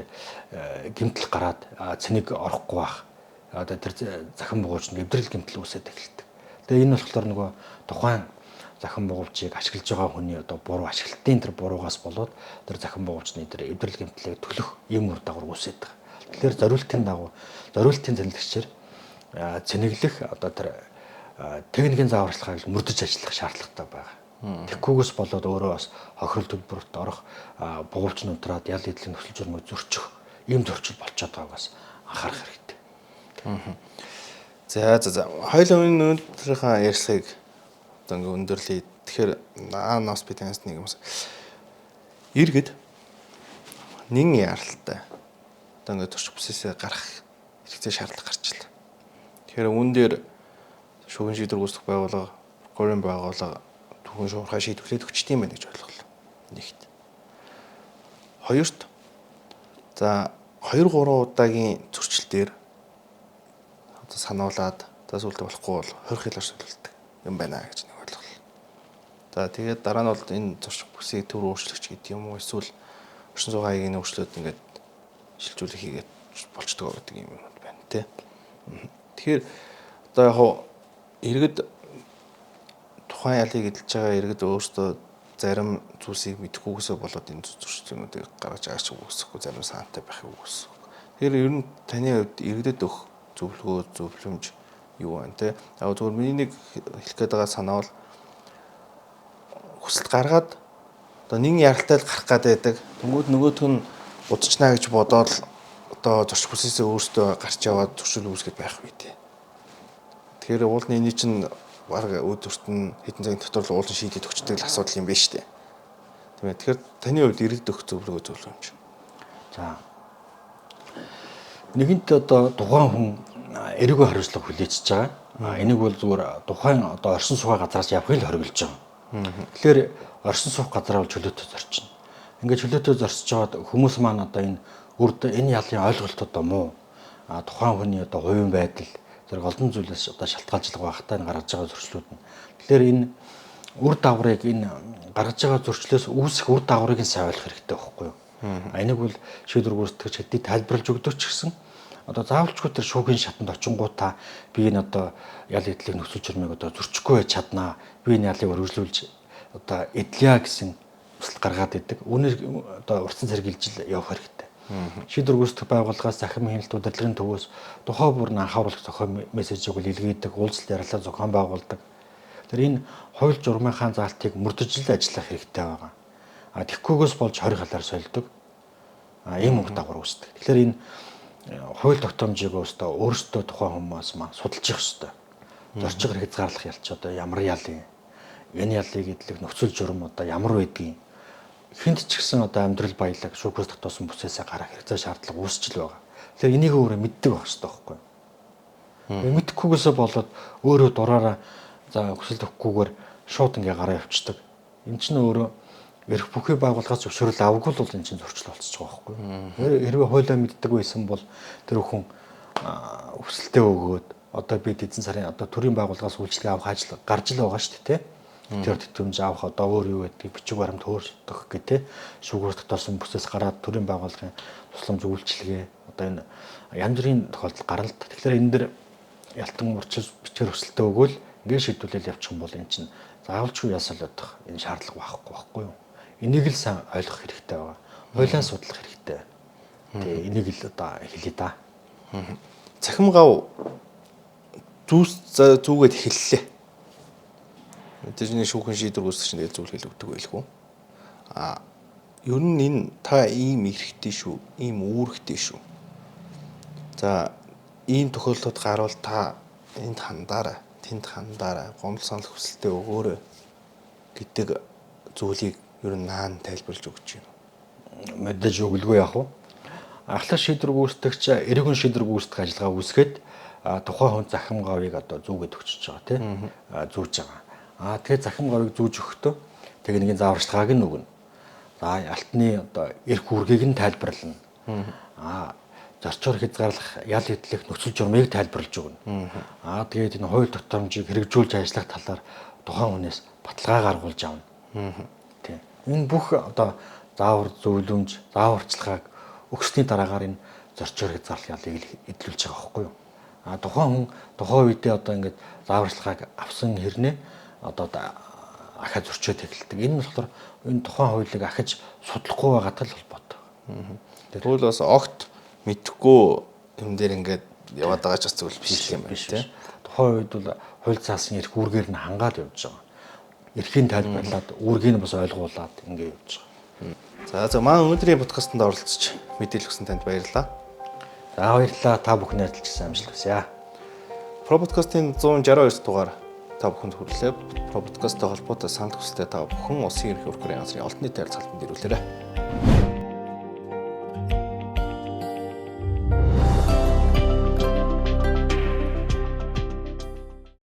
гэмтэл гараад цэнийг орохгүй байх. Одоо тэр захин богоовчд эвдрэл гэмтэл үүсээд эхэлдэг. Тэгээ энэ болохоор нөгөө тухайн захин богоовчийг ашиглаж байгаа хүний одоо буруу ашиглалтын тэр буруугаас болоод тэр захин богоовчны тэр эвдрэл гэмтлийг төлөх юм үр дагавар үүсээд байгаа. Тэгэхээр зориултын цэнэглэгчээр цэнэглэх одоо тэр техникийн зааварчилгааг мөрдөж ажиллах шаардлагатай байгаа. Тэгхгүйгээс болоод өөрөө бас хохирол төлбөрт орох богоовч нутраад ял эдлийн нөхцөл журмыг зөрчих ийм зөрчил болчиход байгаагаас анхаарах хэрэгтэй. За. Хоёулаа өнөөдрийнхээ ярилцлагыг одоо ингээ өндөрлөе. Тэгэхээр наанаас би танаас нэг юм иргэд нэгэн яралтай одоо ингээ төрч бүсээсээ гарах хэрэгтэй шаардлага гарч илаа. Тэгэхээр үүн дээр шүүхийн шийдвэр гүйцэтгэх байгууллага, прокурорын байгууллага түүхэн шуурхай шийдвэрлээд өгчт юм байна гэж ойлголоо. Нэгт. Хоёрт за 2-3 удаагийн зөрчил дээр одоо сануулад сүлдө болохгүй бол 20 хэлээр солилдог юм байна гэж нэг ойлголоо. За тэгээд дараа нь бол энэ зурчих бүсийг төр өөрчлөгч гэдэг юм уу эсвэл орчин суугийн хаягийн өөрчлөлт ингээд шилжүүлэх хийгээд болчдөг гэдэг юм байна тий. Тэгэхээр одоо яг иргэд тухайн ялыг эдэлж байгаа иргэд өөрсдөө зарим зүйлсийг мэдэхгүйгээсээ болоод энэ зөрчилдөөнүүдийг гаргаж байгаа ч үгүйсэхгүй зарим саантай байхыг үгүйсэхгүй. Тэгэхээр ер нь таны хувьд иргэдэд өгөх зөвлөмж юу байна те? Зүгээр миний нэг хэлэх гээд байгаа санаа бол хүсэлт гаргаад одоо нэгэн яралтай л гарах гээд байдаг. Нөгөөх нь удачнаа гэж бодоод одоо зорчих бүсээсээ өөрсдөө гарч яваад зөрчил үүсгэж байх үү те. Тэгэхээр уулын энэ чинь баг өдөрт нь хэдэн цагийн дотор л уулын шийдэж өгчдөг л асуудал юм байна шүү дээ. Тийм ээ. Тэгэхээр таны хувьд иргэд өгөх зөвлөмж. За. Нэгэнт одоо тухайн хүн эрэгөө хариуцлага хүлээж байгаа. Энийг бол зүгээр тухайн одоо оршин суугаа газраас явахыг л хориглож байгаа. Тэгэхээр оршин суух газараа бол чөлөөтэй зорчно. Ингээд чөлөөтэй зорчиж байгаад хүмүүс маань одоо энэ ялын ойлголт одоо муу. Тухайн хүний одоо хувийн байдал зэрэг олон зүйлээс одоо шалтгаалжлага багтаа гаргаж байгаа зөрчлүүд нь. Тэгэхээр энэ үр дагаврыг энэ гаргаж байгаа зөрчлөөс үүсэх үр дагаврыг сайн ойлгох хэрэгтэй байхгүй юу? Энийг бол шийдвэр гүйцэтгэгч хэдий тайлбарлаж өгдөг ч гэсэн одоо заавалчгүй тэр шүүхийн шатанд очингуудаа би энэ одоо ял эдлийн нөхцөл журмыг одоо зөрчихгүй байж чаднаа. Би энэ ялыг өргөжлүүлж одоо эдлэе гэсэн хүсэл гаргаад идэг. Үүнийг одоо урьдчилан сэргийлж явах хэрэгтэй. Шийдвэр гүйцэтгэх байгууллагаас захин хяналт удирдлагын төвөөс тухай бүрэн анхааруулах зохион мессежийг илгээдэг, уулзалт ярилцлага зохион байгуулдаг. Тэр энэ хууль журмынхаа заалтыг мөрдөж ажиллах хэрэгтэй байгаа. Тэгхгүйгээс болж 20 халаар солидог. Ийм үр дагавар үүсдэг. Тэгэхээр энэ хууль тогтоомжийг өөрсдөө тухайн хүмүүс маань судалж явах хэрэгтэй. Зорчих хязгаарлах ялч одоо ямар ялын энэ ялыг эдлэх нөхцөл журам одоо ямар байдгийг хинт ч гэсэн одоо амьдрал баялаг шүүхээс тогтоосон бүсээсээ гарах хэрэгцээ шаардлага үүсчил байгаа. Тэгэхээр энийг өөрөө мэддэг байх хэрэгтэй байхгүй юу? Мэдхгүйгээсээ болоод өөрөө дураараа за хүсэл тохихгүйгээр шууд ингээ гараа явчихдаг. Энэ ч нөөрэ эрх бүхий байгууллагаас зөвшөөрөл авгүй л энэ чинь зөрчил болчихж байгаа байхгүй юу? Хэрвээ хуулиа мэддэг байсан бол тэр хүн хүсэлтээ өгөөд одоо бид эзэн сарын одоо төрийн байгууллагаас үйлчлэг авах ажил гарч л байгаа шүү дээ, тэ? Тэр тэтгэмж авах одоо өөр юу гэдгийг бичиг баримт өөрчлөх гэх тэ шүүгээс тогтоосон бүсээс гараад төрийн байгууллагын тусламж үйлчлэгээ одоо энэ янз бүрийн тохиолдол гаралт. Тэгэхээр энэ дэр ялтан урьдчил бичгээр хүсэлтээ өгөөл ингээд шийдвүлэл явчих юм бол эн чинь заавалчгүй ясалдах энэ шаардлага байхгүй юу? Энийг л сайн ойлгох хэрэгтэй байгаа. Хуулиа судлах хэрэгтэй. Тэгээ энийг л одоо хэлье да. Цахим гав зүүгээд эхэллээ. Тэжний шүүхэн шийдвэр гүйцэтгэгч нь зүйл хэлэгддэг байлгүй. Ер нь энэ та ийм эрхтэй шүү, ийм үүрэгтэй шүү. За ийм тохиолдолд гарвал та энд хандаарай. тэнд хандаарай, гомдол санал хүсэлтээ өгөөрэй гэдэг зүйлийг ер нь наан тайлбарлаж өгч байна. Мэдээж өгөлгүй яах вэ? Ахлах шийдвэр гүйцэтгэгч эргэн шийдвэр гүйцэтгэх ажиллагаа үүсгээд тухайн хүн захим гавийг одоо зүүгээд өгчөж байгаа тийм зүүж байгаа. Тэгэхээр захим гавийг зүүж өгөхдөө техникийн зааварчилгааг нь өгнө. За алтны одоо эрх үүргийг нь тайлбарлана. Зорчоор хязгаарлах ял хөдлөх нөхцөл журмыг тайлбарлаж өгнө. Тэгээд энэ хууль тогтоомжийг хэрэгжүүлж ажиллах талаар тухайн хүнээс баталгаа гаргуулж авна. Тийм. Энэ бүх одоо заавар зөвлөмж, зааварчилгааг өгсөний дараагаар энэ зорчоор хязгаарлах ялыг эдлүүлж байгаа байхгүй юу? Тухайн хүн тухайн үедээ одоо ингээд зааварчилгааг авсан хэрнээ одоо ахаа зөрчөөд эхэлдэг. Энэ нь болохоор энэ тухайн хуулийг ахиж судлахгүй байгаатай л холбоотой. Тэгвэл бас огт мэдхгүй юм дээр ингээд яваад байгаа ч бас зүйл биш юм байна тийм. Тухайн үед бол хууль заасан эрх үүргээр нь хангаад явж байгаа. Эрхийн тайлбарлаад үүргийг нь бас ойлгуулад ингээд явж байгаа. За маань өнөөдрийн подкастт оролцож мэдээлэл өгсөн танд баярлалаа. За баярлалаа. Та бүхэн ярилцсан амжилт хүсье. Про подкастын 162 дугаар та бүхэнд хүрэлээ. Про подкасттай холбоотой санал хүсэлтээ та бүхэн Улсын ерөнхий прокурорын газрын олон нийтийн харилцаалтанд ирүүлээрэй.